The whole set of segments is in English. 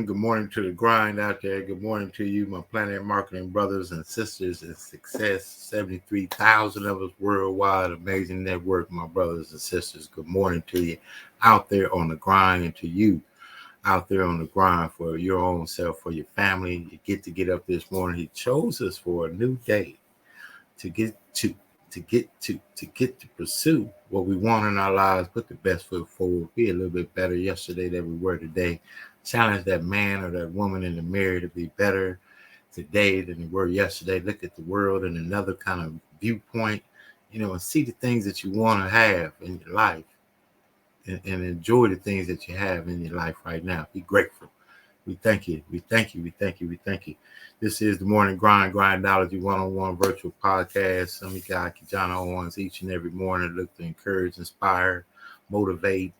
Good morning to the grind out there. Good morning to you, my Planet Marketing brothers and sisters in success. 73,000 of us worldwide, amazing network, my brothers and sisters. Good morning to you out there on the grind, and to you out there on the grind for your own self, for your family. You get up this morning. He chose us for a new day to pursue what we want in our lives, put the best foot forward, be a little bit better yesterday than we were today. Challenge that man or that woman in the mirror to be better today than they were yesterday. Look at the world in another kind of viewpoint, and see the things that you want to have in your life and enjoy the things that you have in your life right now. Be grateful. We thank you. This is the Morning Grind Grindology101 virtual podcast. I'm your guy, KeJohnna Owens, each and every morning. Look to encourage, inspire, motivate,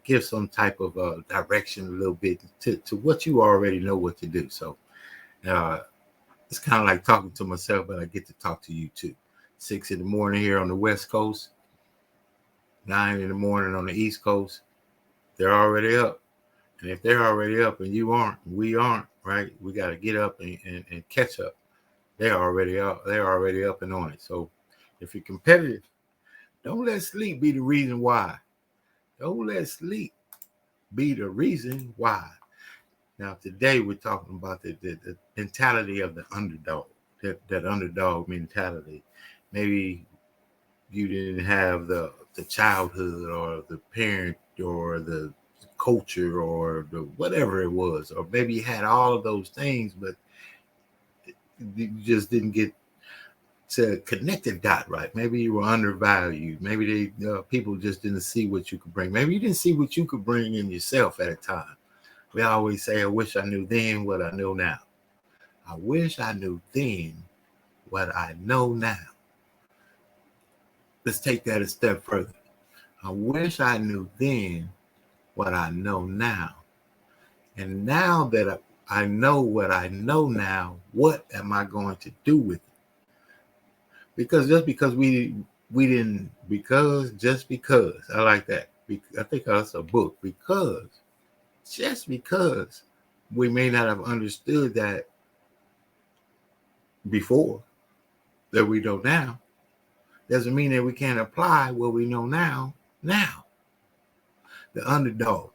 give some type of direction a little bit to what you already know what to do. So it's kind of like talking to myself, but I get to talk to you too. 6 in the morning here on the West Coast, 9 in the morning on the East Coast. They're already up. And if they're already up and you aren't, we aren't, right? We got to get up and catch up. They're already up. They're already up and on it. So if you're competitive, don't let sleep be the reason why. Don't let sleep be the reason why. Now, today we're talking about the mentality of the underdog, that underdog mentality. Maybe you didn't have the childhood or the parent or the culture or the whatever it was, or maybe you had all of those things, but you just didn't get to connect the dot right. Maybe you were undervalued. Maybe people just didn't see what you could bring. Maybe you didn't see what you could bring in yourself at a time. We always say, I wish I knew then what I know now. I wish I knew then what I know now. Let's take that a step further. I wish I knew then what I know now. And now that I know what I know now, what am I going to do with it? Because just because we didn't, just because, I like that. I think that's a book. Just because we may not have understood that before, that we know now, doesn't mean that we can't apply what we know now. The underdog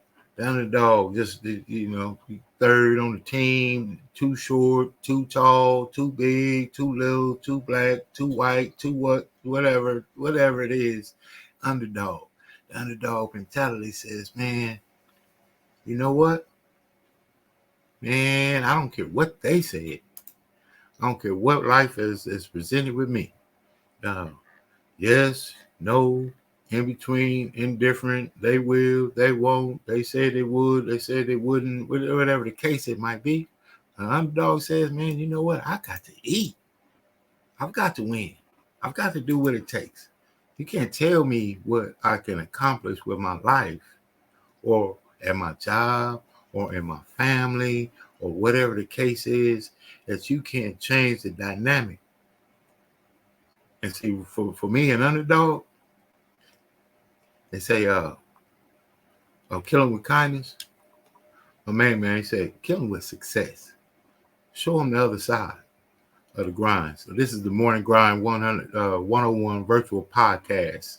just, third on the team, too short, too tall, too big, too little, too black, too white, too whatever it is. Underdog. The underdog mentality says, man, you know what? Man, I don't care what they said. I don't care what life is presented with me. Yes, no, in between, indifferent, they will, they won't, they said they would, they said they wouldn't, whatever the case it might be. An underdog says, man, you know what? I got to eat. I've got to win. I've got to do what it takes. You can't tell me what I can accomplish with my life or at my job or in my family or whatever the case is, that you can't change the dynamic. And see, for me, an underdog, they say, kill him with kindness. My man, he said, kill him with success. Show him the other side of the grind. So this is the Morning Grind 101 virtual podcast,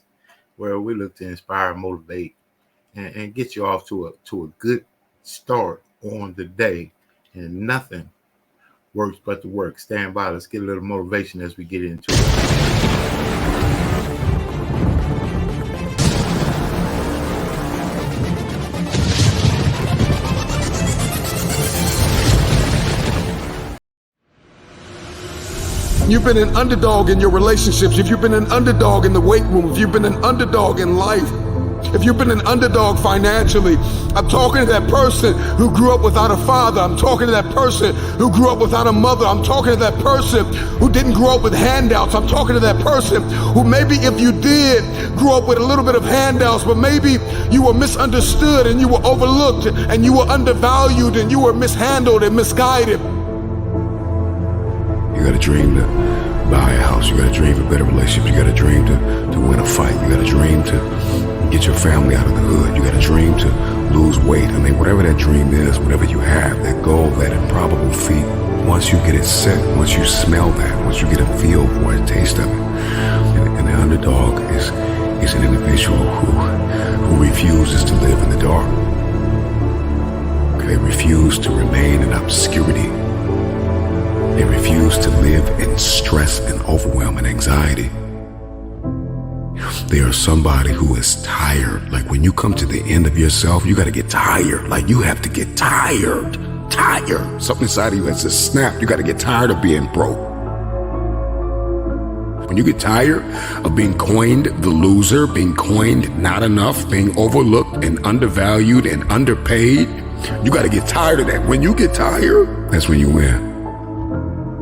where we look to inspire, motivate, and get you off to a good start on the day. And nothing works but the work. Stand by. Let's get a little motivation as we get into it. You've been an underdog in your relationships, if you've been an underdog in the weight room, if you've been an underdog in life, if you've been an underdog financially, I'm talking to that person who grew up without a father. I'm talking to that person who grew up without a mother. I'm talking to that person who didn't grow up with handouts. I'm talking to that person who maybe if you did grow up with a little bit of handouts, but maybe you were misunderstood and you were overlooked and you were undervalued and you were mishandled and misguided. You got a dream to buy a house. You got a dream for better relationships. You got a dream to win a fight. You got a dream to get your family out of the hood. You got a dream to lose weight. I mean, whatever that dream is, whatever you have, that goal, that improbable feat, once you get it set, once you smell that, once you get a feel for it, a taste of it, and the underdog is an individual who refuses to live in the dark. They refuse to remain in obscurity. They refuse to live in stress and overwhelm and anxiety. They are somebody who is tired. Like when you come to the end of yourself, you got to get tired. Like you have to get tired. Something inside of you has to snap. You got to get tired of being broke. When you get tired of being coined the loser, being coined not enough, being overlooked and undervalued and underpaid, you got to get tired of that. When you get tired, that's when you win.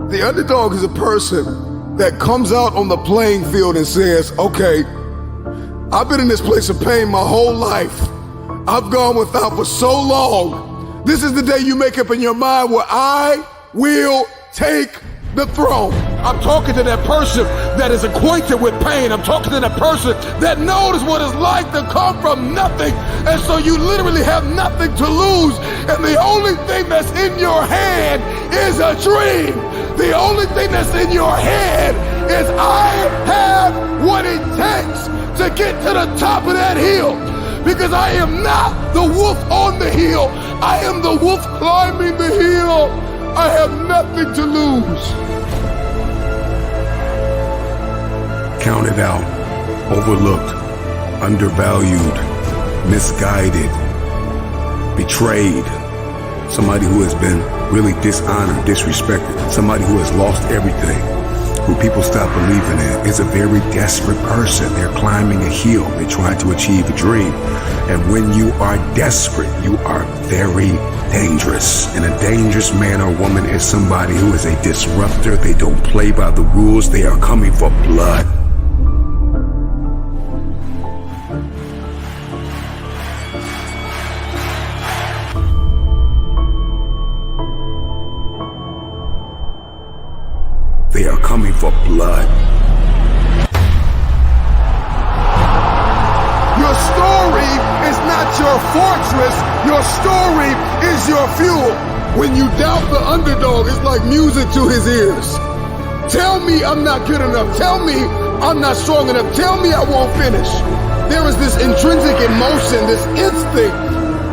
The underdog is a person that comes out on the playing field and says, okay, I've been in this place of pain my whole life. I've gone without for so long. This is the day you make up in your mind where I will take the throne. I'm talking to that person that is acquainted with pain. I'm talking to that person that knows what it's like to come from nothing. And so you literally have nothing to lose. And the only thing that's in your hand is a dream. The only thing that's in your head is I have what it takes to get to the top of that hill. Because I am not the wolf on the hill. I am the wolf climbing the hill. I have nothing to lose. Counted out, overlooked, undervalued, misguided, betrayed. Somebody who has been really dishonored, disrespected. Somebody who has lost everything, who people stop believing in, is a very desperate person. They're climbing a hill. They're trying to achieve a dream. And when you are desperate, you are very dangerous. And a dangerous man or woman is somebody who is a disruptor. They don't play by the rules. They are coming for blood. They are coming for blood. Your story is not your fortress. Your story is your fuel. When you doubt the underdog, it's like music to his ears. Tell me I'm not good enough. Tell me I'm not strong enough. Tell me I won't finish. There is this intrinsic emotion, this instinct.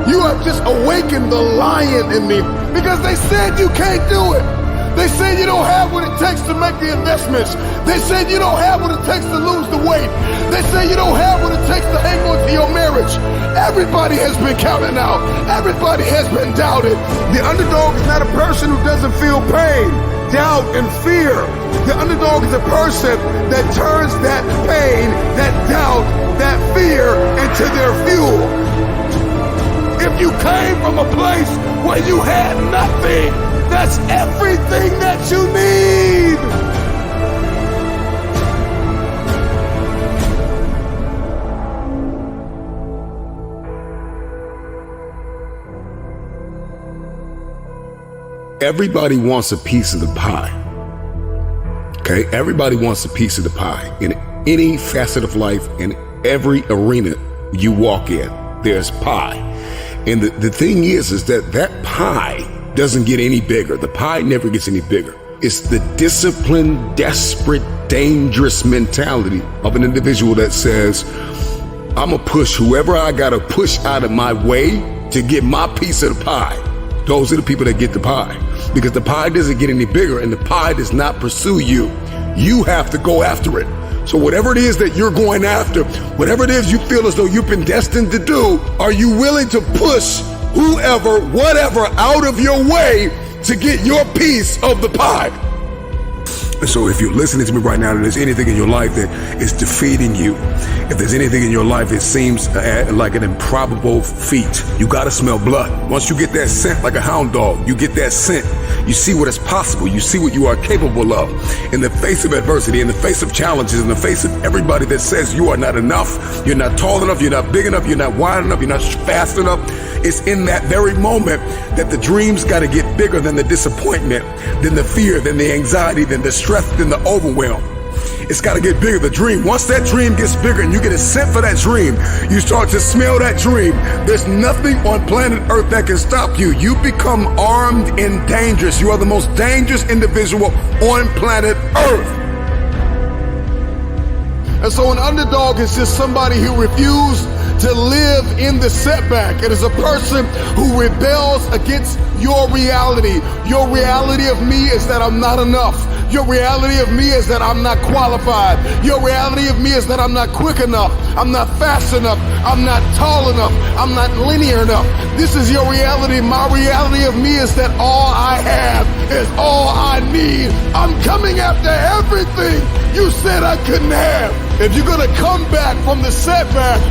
You have just awakened the lion in me because they said you can't do it. They said you don't have what it takes to make the investments. They said you don't have what it takes to lose the weight. They say you don't have what it takes to hang on to your marriage. Everybody has been counted out. Everybody has been doubted. The underdog is not a person who doesn't feel pain, doubt, and fear. The underdog is a person that turns that pain, that doubt, that fear into their fuel. If you came from a place where you had nothing, that's everything that you need. Everybody wants a piece of the pie. Okay? Everybody wants a piece of the pie. In any facet of life, in every arena you walk in, there's pie. And the thing is that pie doesn't get any bigger. The pie never gets any bigger. It's the disciplined, desperate, dangerous mentality of an individual that says, I'm going to push whoever I got to push out of my way to get my piece of the pie. Those are the people that get the pie, because the pie doesn't get any bigger and the pie does not pursue you. You have to go after it. So whatever it is that you're going after, whatever it is you feel as though you've been destined to do, are you willing to push whoever, whatever out of your way to get your piece of the pie? And so if you're listening to me right now and there's anything in your life that is defeating you, if there's anything in your life that seems like an improbable feat, you got to smell blood. Once you get that scent like a hound dog, you get that scent, you see what is possible, you see what you are capable of. In the face of adversity, in the face of challenges, in the face of everybody that says you are not enough, you're not tall enough, you're not big enough, you're not wide enough, you're not fast enough, it's in that very moment that the dreams got to get bigger than the disappointment, than the fear, than the anxiety, than the stress, than the overwhelm. It's got to get bigger, the dream. Once that dream gets bigger and you get a scent for that dream, you start to smell that dream. There's nothing on planet Earth that can stop you. You become armed and dangerous. You are the most dangerous individual on planet Earth. And so an underdog is just somebody who refused to live in the setback. It is a person who rebels against your reality. Your reality of me is that I'm not enough. Your reality of me is that I'm not qualified. Your reality of me is that I'm not quick enough. I'm not fast enough. I'm not tall enough. I'm not linear enough. This is your reality. My reality of me is that all I have is all I need. I'm coming after everything you said I couldn't have. If you're gonna come back from the setback,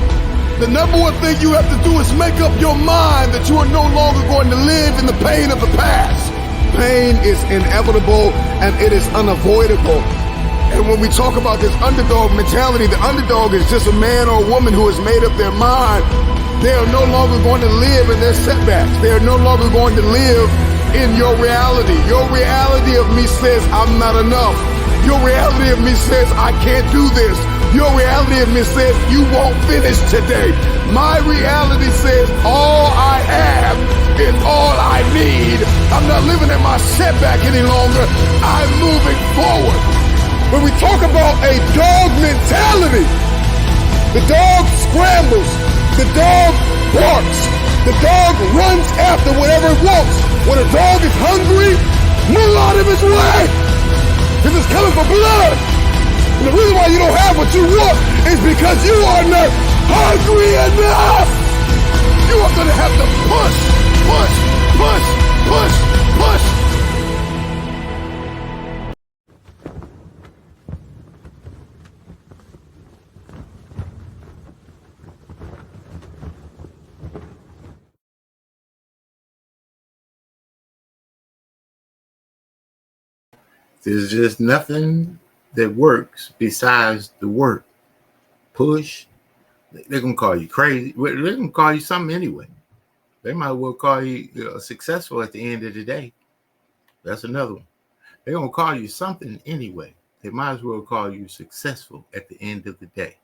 the number one thing you have to do is make up your mind that you are no longer going to live in the pain of the past. Pain is inevitable and it is unavoidable. And when we talk about this underdog mentality, the underdog is just a man or a woman who has made up their mind. They are no longer going to live in their setbacks. They are no longer going to live in your reality. Your reality of me says I'm not enough. Your reality of me says I can't do this. Your reality of me says you won't finish today. My reality says all I have is all I need. I'm not living in my setback any longer. I'm moving forward. When we talk about a dog mentality, the dog scrambles, the dog barks, the dog runs after whatever it wants. When a dog is hungry, move out of his way, because it's coming for blood. And the reason why you don't have what you want is because you are not hungry enough. You are going to have to push, push, push, push, push. There's just nothing that works besides the work. Push. They're going to call you crazy. They're going to call you something anyway. They might well call you successful at the end of the day. That's another one. They're going to call you something anyway. They might as well call you successful at the end of the day.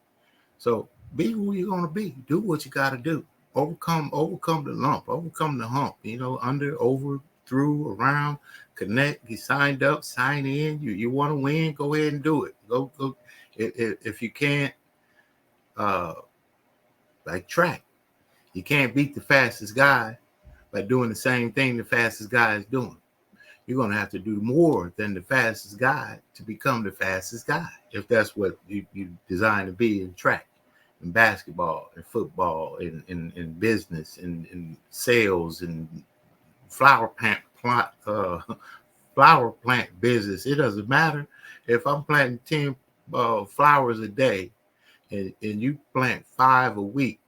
So be who you're going to be. Do what you got to do. Overcome the lump. Overcome the hump. Under, over, through, around. Connect, get signed up, sign in. You want to win, go ahead and do it. Go. If you can't, like track, you can't beat the fastest guy by doing the same thing the fastest guy is doing. You're going to have to do more than the fastest guy to become the fastest guy, if that's what you designed to be in track, in basketball, in football, in business, in sales, in flower plant business. It doesn't matter if I'm planting 10 flowers a day and you plant 5 a week.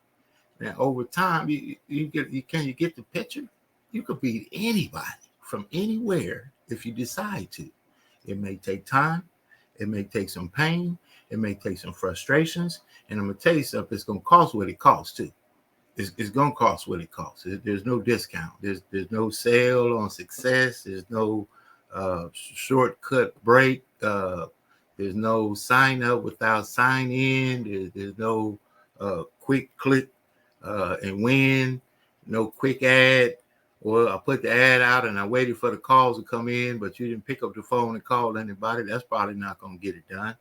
Now over time, you get the picture? You could beat anybody from anywhere if you decide to. It may take time, it may take some pain, it may take some frustrations, and I'm gonna tell you something, it's gonna cost what it costs too. It's going to cost what it costs. There's no discount. There's no sale on success. There's no shortcut break. There's no sign up without sign in. There's no quick click and win. No quick ad. Well, I put the ad out and I waited for the calls to come in, but you didn't pick up the phone and call anybody. That's probably not going to get it done.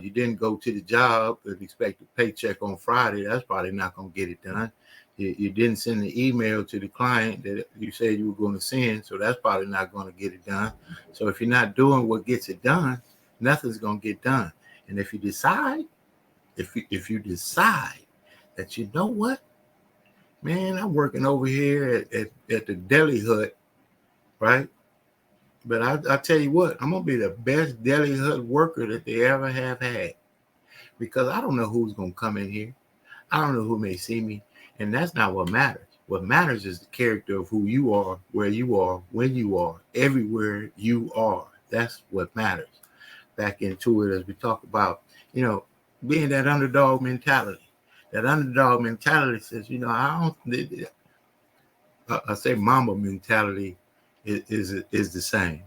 You didn't go to the job and expect a paycheck on Friday. That's probably not going to get it done. You didn't send the email to the client that you said you were going to send, so that's probably not going to get it done. So if you're not doing what gets it done, nothing's going to get done. And if you decide, if you decide that, you know what, man, I'm working over here at the deli hut, right? But I tell you what, I'm going to be the best deli hut worker that they ever have had, because I don't know who's going to come in here. I don't know who may see me. And that's not what matters. What matters is the character of who you are, where you are, when you are, everywhere you are. That's what matters. Back into it as we talk about, being that underdog mentality. That underdog mentality says, I say Mamba mentality is the same.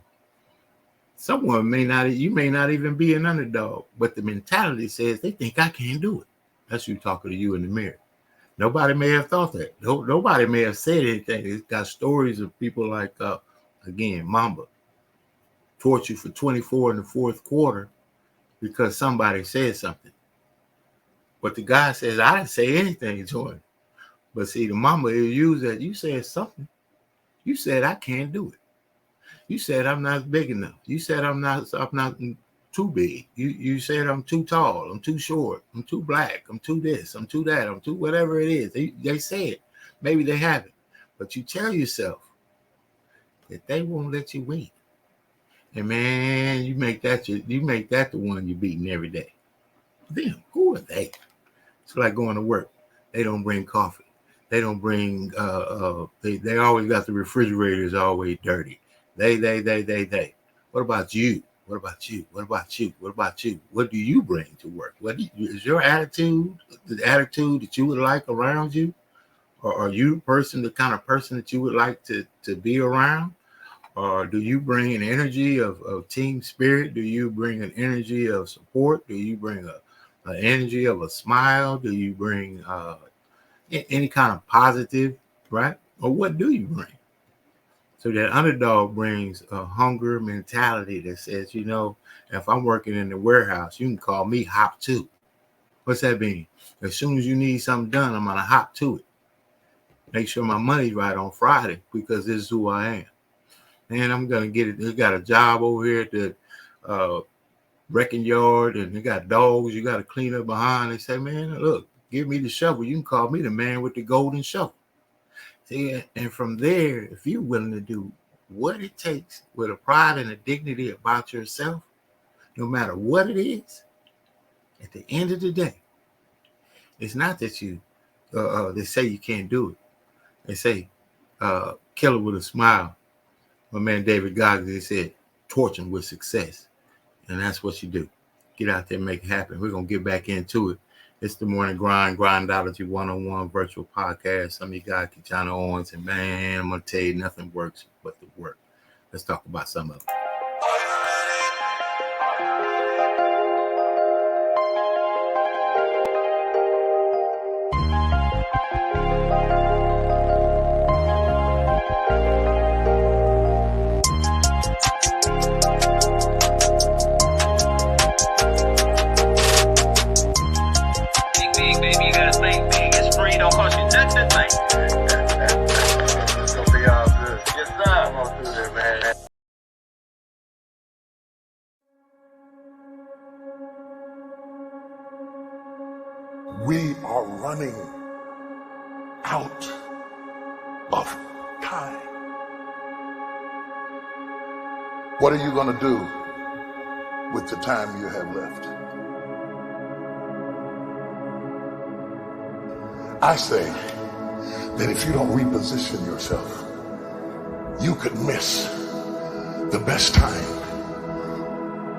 You may not even be an underdog, but the mentality says they think I can't do it. That's you talking to you in the mirror. Nobody may have thought that. Nobody may have said anything. It's got stories of people like, again, Mamba torched you for 24 in the fourth quarter because somebody said something. But the guy says, I didn't say anything to him. But see, the Mamba will use that. You said something. You said I can't do it. You said I'm not big enough. You said I'm not too big. You said I'm too tall, I'm too short, I'm too black, I'm too this, I'm too that, I'm too whatever it is. They say it. Maybe they haven't. But you tell yourself that they won't let you win. And man, you make that the one you're beating every day. Them, who are they? It's like going to work. They don't bring coffee. They don't bring they always got the refrigerators always dirty. They. What about you? What about you? What about you? What about you? What do you bring to work? Is your attitude the attitude that you would like around you? Or are you the kind of person that you would like to be around? Or do you bring an energy of team spirit? Do you bring an energy of support? Do you bring an energy of a smile? Do you bring any kind of positive, right? Or what do you bring? So that underdog brings a hunger mentality that says, if I'm working in the warehouse, you can call me hop to. What's that mean? As soon as you need something done, I'm going to hop to it. Make sure my money's right on Friday, because this is who I am. And I'm going to get it. They got a job over here at the wrecking yard, and they got dogs you got to clean up behind. They say, man, look, give me the shovel. You can call me the man with the golden shovel. See, and from there, if you're willing to do what it takes with a pride and a dignity about yourself, no matter what it is, at the end of the day, it's not that they say you can't do it. They say, kill it with a smile. My man David Goggins said, torch him with success. And that's what you do. Get out there and make it happen. We're going to get back into it. It's the Morning Grind Grindology101 virtual podcast. I'm your guy, KeJohnna Owens. And man, I'm going to tell you, nothing works but the work. Let's talk about some of it. We are running out of time. What are you going to do with the time you have left? I say that if you don't reposition yourself, you could miss the best time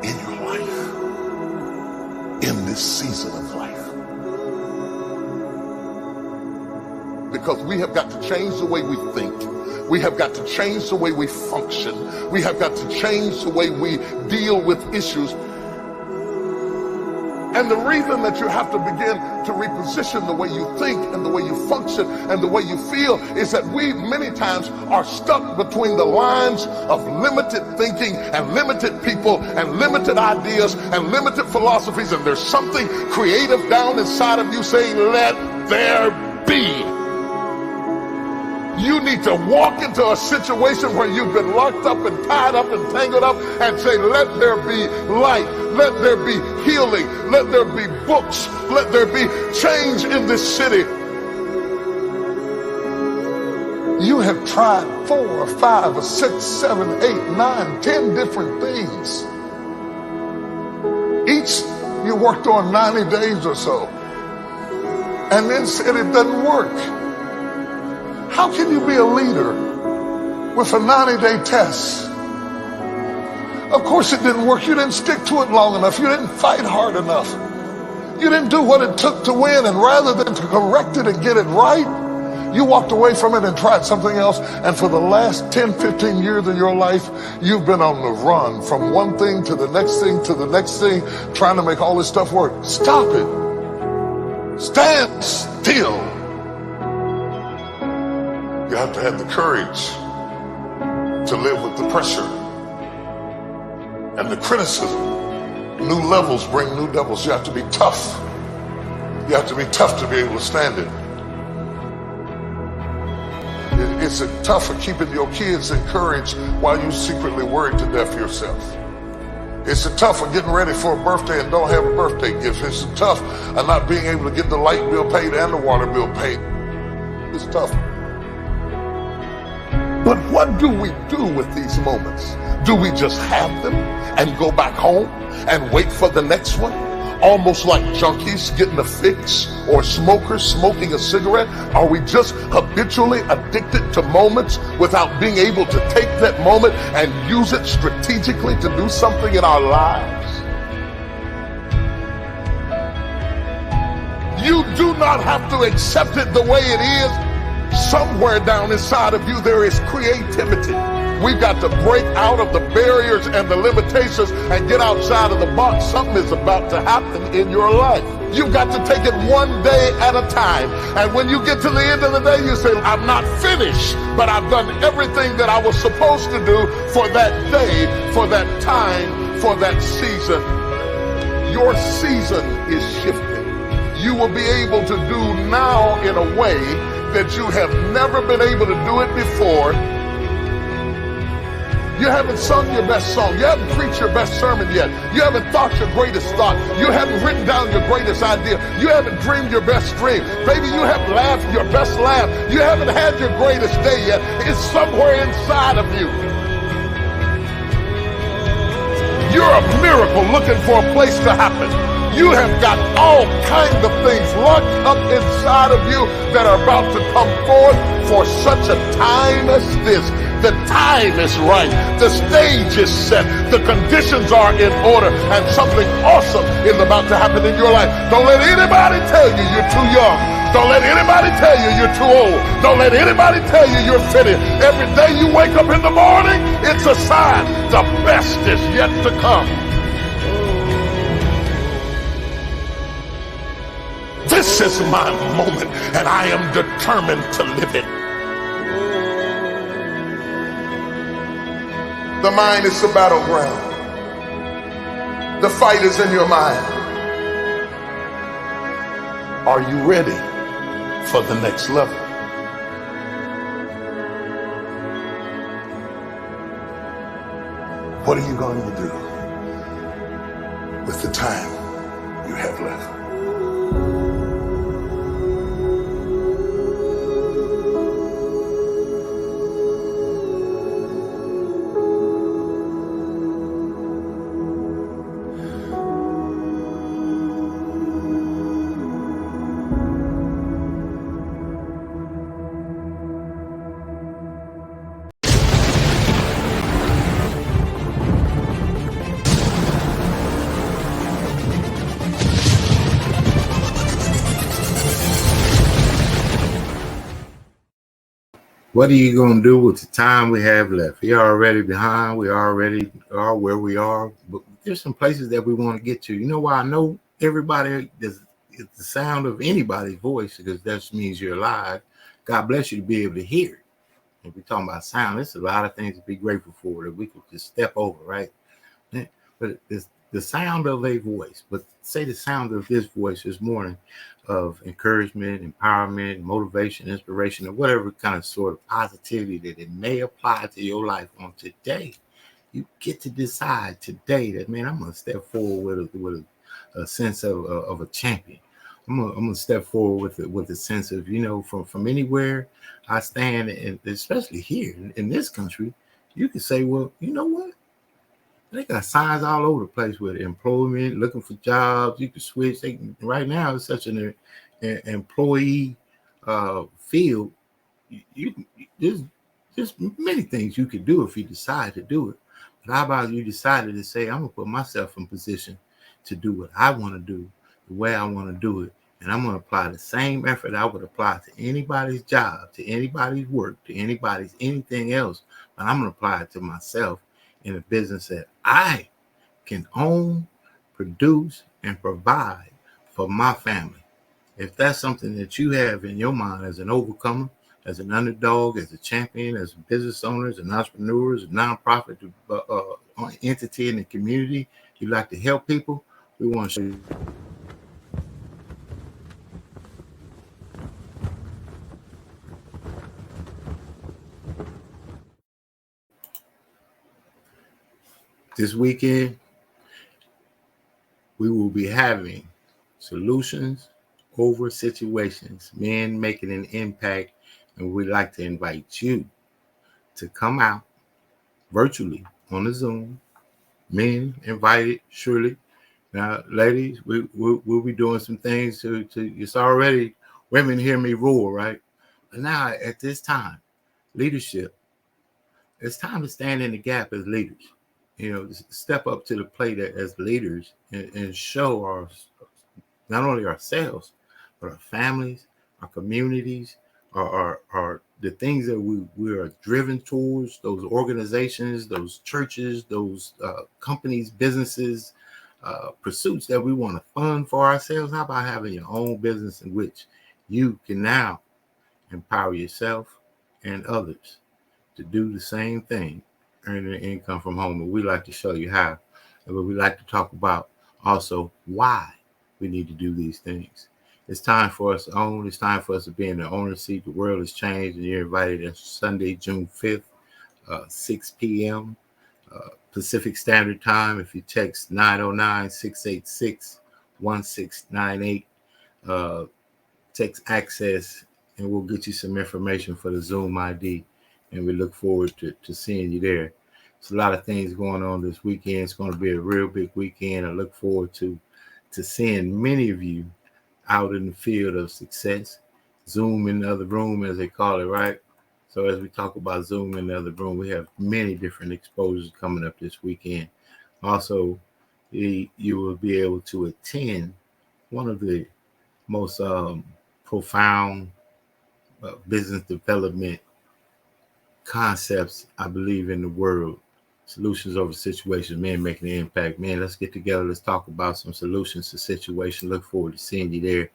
in your life, in this season of life. Because we have got to change the way we think. We have got to change the way we function. We have got to change the way we deal with issues. And the reason that you have to begin to reposition the way you think and the way you function and the way you feel is that we many times are stuck between the lines of limited thinking and limited people and limited ideas and limited philosophies, and there's something creative down inside of you saying, let there be. You need to walk into a situation where you've been locked up and tied up and tangled up and say, let there be light, let there be healing, let there be books, let there be change in this city. You have tried 4 or 5 or 6, 7, 8, 9, 10 different things. Each you worked on 90 days or so and then said it doesn't work. How can you be a leader with a 90-day test? Of course it didn't work. You didn't stick to it long enough. You didn't fight hard enough. You didn't do what it took to win, and rather than to correct it and get it right, you walked away from it and tried something else. And for the last 10, 15 years of your life, you've been on the run from one thing to the next thing to the next thing, trying to make all this stuff work. Stop it. Stand still. You have to have the courage to live with the pressure and the criticism. New levels bring new devils. You have to be tough. You have to be tough to be able to stand it. It's tough for keeping your kids encouraged while you secretly worried to death yourself. It's tough for getting ready for a birthday and don't have a birthday gift. It's tough of not being able to get the light bill paid and the water bill paid. It's tough. But what do we do with these moments? Do we just have them and go back home and wait for the next one? Almost like junkies getting a fix or smokers smoking a cigarette? Are we just habitually addicted to moments without being able to take that moment and use it strategically to do something in our lives? You do not have to accept it the way it is. Somewhere down inside of you there is creativity. We've got to break out of the barriers and the limitations and get outside of the box. Something is about to happen in your life. You've got to take it one day at a time. And when you get to the end of the day, you say, I'm not finished, but I've done everything that I was supposed to do for that day, for that time, for that season. Your season is shifting. You will be able to do now in a way that you have never been able to do it before. You haven't sung your best song. You haven't preached your best sermon yet. You haven't thought your greatest thought. You haven't written down your greatest idea. You haven't dreamed your best dream. Baby, you haven't laughed your best laugh. You haven't had your greatest day yet. It's somewhere inside of you. You're a miracle looking for a place to happen. You have got all kinds of things locked up inside of you that are about to come forth for such a time as this. The time is right. The stage is set. The conditions are in order. And something awesome is about to happen in your life. Don't let anybody tell you you're too young. Don't let anybody tell you you're too old. Don't let anybody tell you you're fitted. Every day you wake up in the morning, it's a sign the best is yet to come. This is my moment, and I am determined to live it. The mind is the battleground. The fight is in your mind. Are you ready for the next level? What are you going to do with the time you have left? What are you going to do with the time we have left? We're already behind. We already are where we are. But there's some places that we want to get to. You know why I know everybody, it's the sound of anybody's voice, because that means you're alive. God bless you to be able to hear it. If we're talking about sound, there's a lot of things to be grateful for that we could just step over, right? But it's the sound of a voice. But say the sound of this voice this morning of encouragement, empowerment, motivation, inspiration, or whatever kind of sort of positivity that it may apply to your life on today. You get to decide today that, man, I'm going to step forward with a sense of a champion. I'm gonna step forward with a sense of, from anywhere I stand, and especially here in this country, you can say, well, you know what? They got signs all over the place with employment, looking for jobs. You can switch. Right now, it's such an employee field. There's just many things you could do if you decide to do it. But how about you decided to say, I'm gonna put myself in position to do what I want to do, the way I want to do it, and I'm gonna apply the same effort I would apply to anybody's job, to anybody's work, to anybody's anything else. But I'm gonna apply it to myself in a business that I can own, produce, and provide for my family. If that's something that you have in your mind as an overcomer, as an underdog, as a champion, as a business owner, as an entrepreneur, as a nonprofit entity in the community, you like to help people, we want to show you. This weekend, we will be having solutions over situations, men making an impact, and we'd like to invite you to come out virtually on the Zoom. Men invited, surely. Now, ladies, we'll be doing some things to it's already, women hear me roar, right? But now, at this time, leadership, it's time to stand in the gap as leaders. Step up to the plate as leaders and show not only ourselves, but our families, our communities, our the things that we are driven towards, those organizations, those churches, those companies, businesses, pursuits that we want to fund for ourselves. How about having your own business in which you can now empower yourself and others to do the same thing, earning an income from home? And we like to show you how. But we like to talk about also why we need to do these things. It's time for us to own. It's time for us to be in the owner's seat. The world has changed, and you're invited on Sunday, June 5th, 6 p.m. Pacific Standard Time. If you text 909-686-1698, text access, and we'll get you some information for the Zoom ID. And we look forward to seeing you there. There's a lot of things going on this weekend. It's going to be a real big weekend. I look forward to seeing many of you out in the field of success. Zoom in the other room, as they call it, right? So as we talk about Zoom in the other room, we have many different exposures coming up this weekend. Also, you will be able to attend one of the most profound business development concepts, I believe, in the world. Solutions over situations, men making an impact. Man, let's get together. Let's talk about some solutions to situations. Look forward to seeing you there.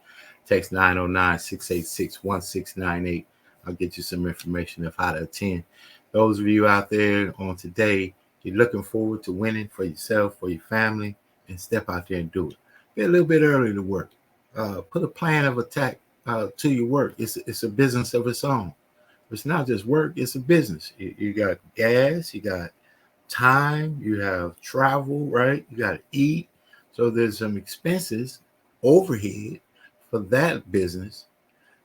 Text 909-686-1698. I'll get you some information of how to attend. Those of you out there on today, you're looking forward to winning for yourself, for your family, and step out there and do it. Get a little bit early to work. Put a plan of attack to your work. It's a business of its own. It's not just work, it's a business. You got gas, you got time, you have travel, right? You got to eat. So there's some expenses, overhead for that business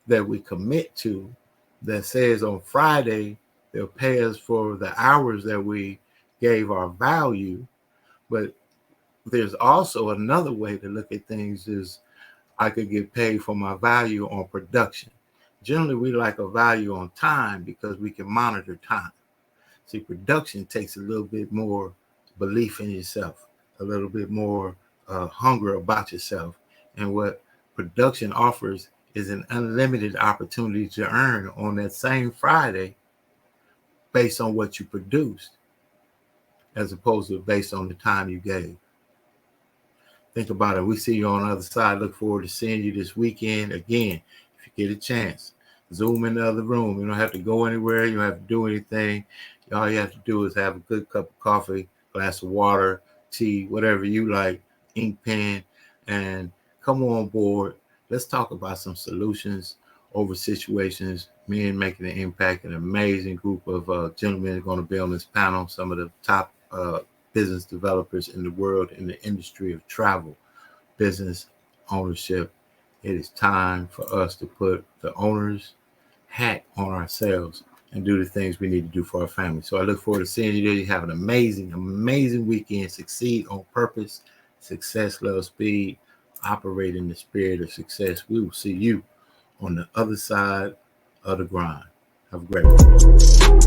that we commit to, that says on Friday, they'll pay us for the hours that we gave our value. But there's also another way to look at things is I could get paid for my value on production. Generally, we like a value on time because we can monitor time. See, production takes a little bit more belief in yourself, a little bit more hunger about yourself. And what production offers is an unlimited opportunity to earn on that same Friday based on what you produced, as opposed to based on the time you gave. think about it. We see you on the other side. Look forward to seeing you this weekend. Again, if you get a chance, Zoom in the other room. You don't have to go anywhere. You don't have to do anything. All you have to do is have a good cup of coffee, glass of water, tea, whatever you like, ink pen, and come on board. Let's talk about some solutions over situations. Men making an impact. An amazing group of gentlemen are going to be on this panel. Some of the top business developers in the world in the industry of travel, business ownership. It is time for us to put the owner's hat on ourselves and do the things we need to do for our family. So I look forward to seeing you there. You have an amazing, amazing weekend. Succeed on purpose. Success, love, speed. Operate in the spirit of success. We will see you on the other side of the grind. Have a great one.